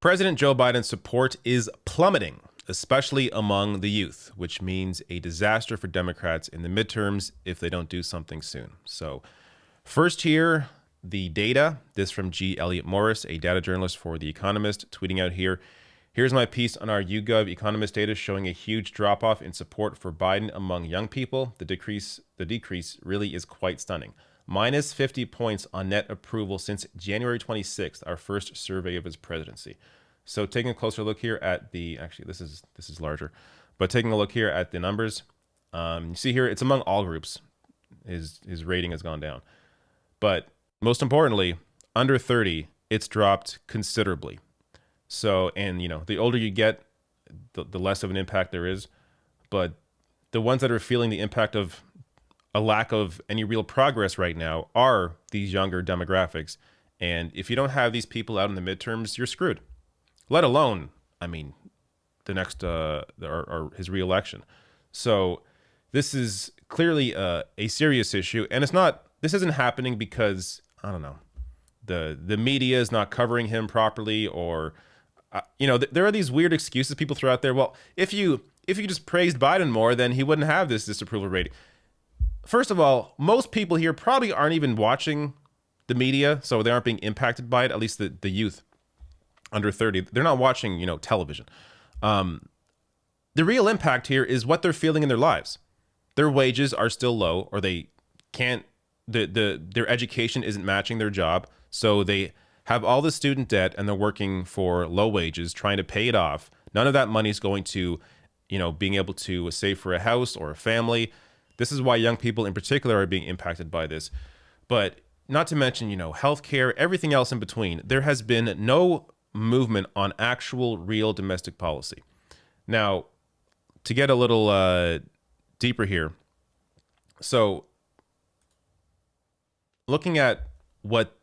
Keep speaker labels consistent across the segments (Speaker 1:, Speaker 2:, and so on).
Speaker 1: President Joe Biden's support is plummeting, especially among the youth, which means a disaster for Democrats in the midterms if they don't do something soon. So first here, the data. This from G. Elliott Morris, a data journalist for The Economist, tweeting out here. Here's my piece on our YouGov Economist data showing a huge drop-off in support for Biden among young people. The decrease really is quite stunning. Minus 50 points on net approval since January 26th, our first survey of his presidency. So taking a closer look here at the, actually this is larger, but taking a look here at the numbers, you see here it's among all groups. His rating has gone down. But most importantly, under 30, it's dropped considerably. So, and you know, the older you get, the less of an impact there is. But the ones that are feeling the impact of a lack of any real progress right now are these younger demographics. And if you don't have these people out in the midterms, you're screwed. Let alone, I mean, the next, his reelection. So this is clearly a serious issue. And this isn't happening because, I don't know, the media is not covering him properly, or, you know, there are these weird excuses people throw out there. Well, if you just praised Biden more, then he wouldn't have this disapproval rating. First of all, most people here probably aren't even watching the media, so they aren't being impacted by it, at least the youth under 30. They're not watching, you know, television. The real impact here is what they're feeling in their lives. Their wages are still low, or they can't, their education isn't matching their job, so they have all the student debt and they're working for low wages, trying to pay it off. None of that money is going to, you know, being able to save for a house or a family. This is why young people in particular are being impacted by this. But not to mention, you know, healthcare, everything else in between. There has been no movement on actual real domestic policy. Now, to get a little deeper here. So looking at what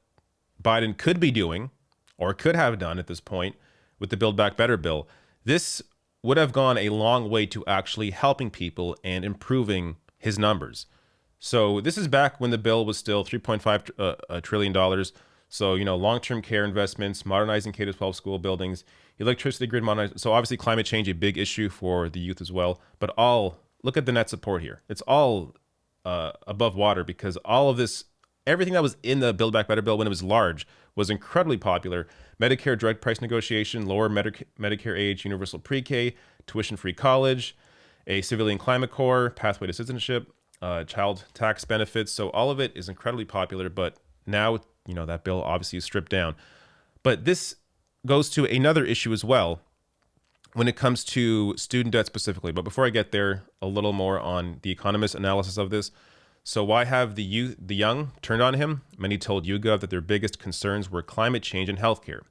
Speaker 1: Biden could be doing or could have done at this point with the Build Back Better bill, this would have gone a long way to actually helping people and improving his numbers. So this is back when the bill was still $3.5 trillion. So, you know, long-term care investments, modernizing K-12 school buildings, electricity grid modernization. So obviously climate change, a big issue for the youth as well. But look at the net support here. It's all above water because all of this, everything that was in the Build Back Better bill when it was large was incredibly popular. Medicare direct price negotiation, lower Medicare age, universal pre-K, tuition-free college, a civilian climate corps, pathway to citizenship, child tax benefits. So all of it is incredibly popular, but now, you know, that bill obviously is stripped down. But this goes to another issue as well when it comes to student debt specifically. But before I get there, a little more on the Economist analysis of this. So why have the young turned on him? Many told YouGov that their biggest concerns were climate change and healthcare.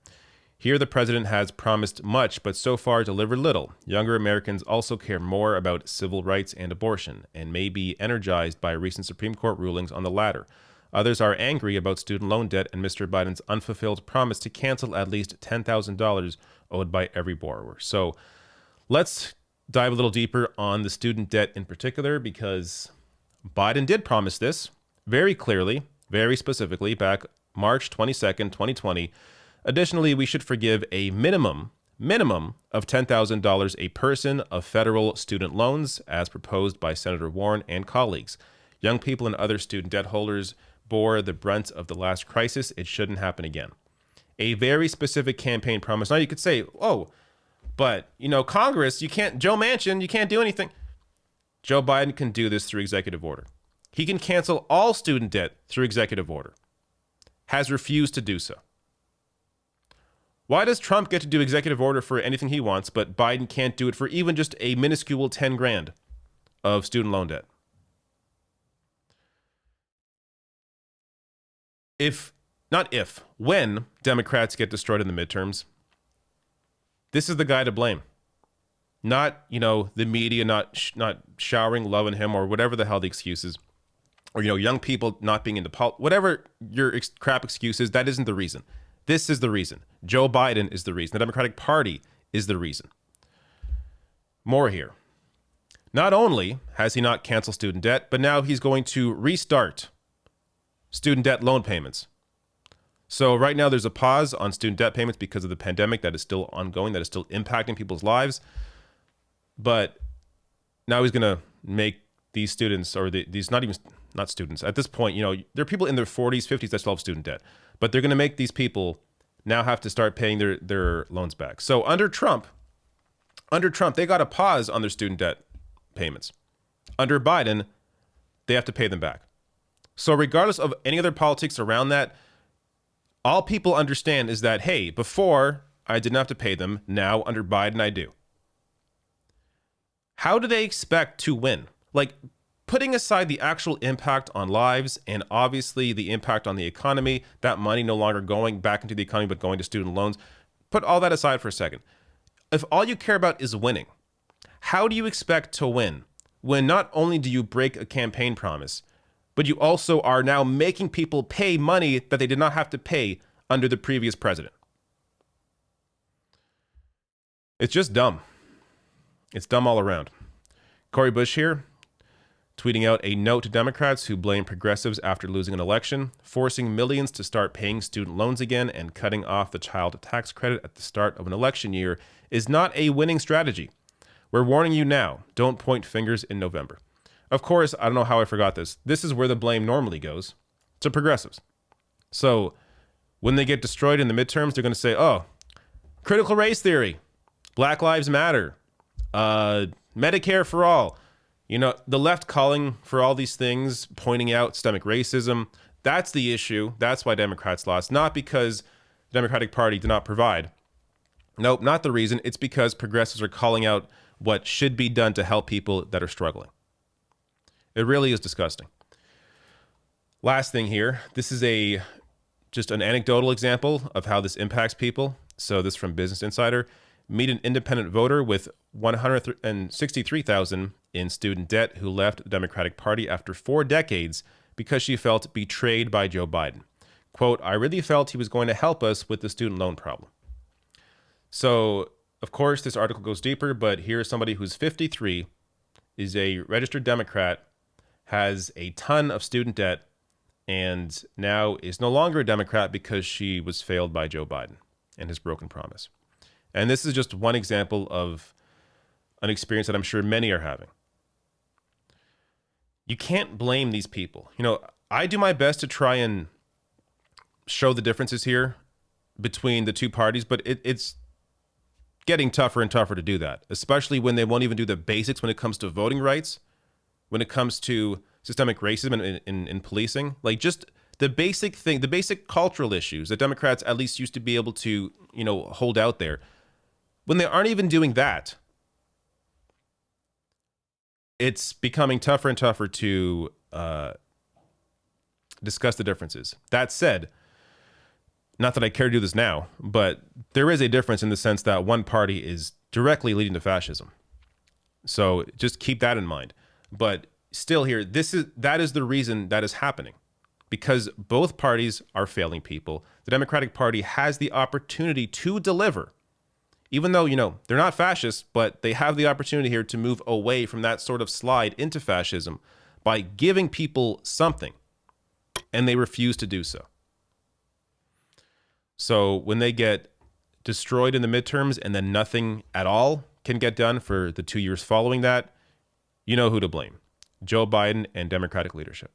Speaker 1: Here, the president has promised much, but so far delivered little. Younger Americans also care more about civil rights and abortion, and may be energized by recent Supreme Court rulings on the latter. Others are angry about student loan debt and Mr. Biden's unfulfilled promise to cancel at least $10,000 owed by every borrower. So let's dive a little deeper on the student debt in particular, because Biden did promise this very clearly, very specifically, back March 22nd, 2020. Additionally, we should forgive a minimum of $10,000 a person of federal student loans, as proposed by Senator Warren and colleagues. Young people and other student debt holders bore the brunt of the last crisis. It shouldn't happen again. A very specific campaign promise. Now you could say, oh, but, you know, Congress, you can't, Joe Manchin, you can't do anything. Joe Biden can do this through executive order. He can cancel all student debt through executive order. Has refused to do so. Why does Trump get to do executive order for anything he wants, but Biden can't do it for even just a minuscule 10 grand of student loan debt? When Democrats get destroyed in the midterms, this is the guy to blame. Not, you know, the media not showering love on him or whatever the hell the excuse is. Or, you know, young people not being into politics. Whatever your crap excuse is, that isn't the reason. This is the reason. Joe Biden is the reason. The Democratic Party is the reason. More here. Not only has he not canceled student debt, but now he's going to restart student debt loan payments. So right now there's a pause on student debt payments because of the pandemic that is still ongoing, that is still impacting people's lives. But now he's going to make these students, or these not students at this point, there are people in their 40s, 50s that still have student debt, but they're going to make these people now have to start paying their loans back. So under Trump, they got a pause on their student debt payments. Under Biden, they have to pay them back. So regardless of any other politics around that, all people understand is that, hey, before I didn't have to pay them. Now under Biden, I do. How do they expect to win? Like, putting aside the actual impact on lives and obviously the impact on the economy, that money no longer going back into the economy but going to student loans, put all that aside for a second. If all you care about is winning, how do you expect to win when not only do you break a campaign promise, but you also are now making people pay money that they did not have to pay under the previous president? It's just dumb. It's dumb all around. Cory Bush here, tweeting out a note to Democrats who blame progressives after losing an election, forcing millions to start paying student loans again and cutting off the child tax credit at the start of an election year is not a winning strategy. We're warning you now. Don't point fingers in November. Of course, I don't know how I forgot this. This is where the blame normally goes, to progressives. So when they get destroyed in the midterms, they're going to say, oh, critical race theory, Black Lives Matter, Medicare for all. The left calling for all these things, pointing out systemic racism. That's the issue. That's why Democrats lost. Not because the Democratic Party did not provide. Nope, not the reason. It's because progressives are calling out what should be done to help people that are struggling. It really is disgusting. Last thing here. This is just an anecdotal example of how this impacts people. So this from Business Insider. Meet an independent voter with $163,000 in student debt who left the Democratic Party after 4 decades because she felt betrayed by Joe Biden. Quote, I really felt he was going to help us with the student loan problem. So, of course, this article goes deeper, but here's somebody who's 53, is a registered Democrat, has a ton of student debt, and now is no longer a Democrat because she was failed by Joe Biden and his broken promise. And this is just one example of an experience that I'm sure many are having. You can't blame these people. I do my best to try and show the differences here between the two parties, but it's getting tougher and tougher to do that, especially when they won't even do the basics when it comes to voting rights, when it comes to systemic racism in policing. Like, just the basic thing, the basic cultural issues that Democrats at least used to be able to, hold out there. When they aren't even doing that, it's becoming tougher and tougher to discuss the differences. That said, not that I care to do this now, but there is a difference in the sense that one party is directly leading to fascism. So just keep that in mind. But still here, that is the reason that is happening, because both parties are failing people. The Democratic Party has the opportunity to deliver. Even though, they're not fascists, but they have the opportunity here to move away from that sort of slide into fascism by giving people something, and they refuse to do so. So when they get destroyed in the midterms and then nothing at all can get done for the 2 years following that, you know who to blame: Joe Biden and Democratic leadership.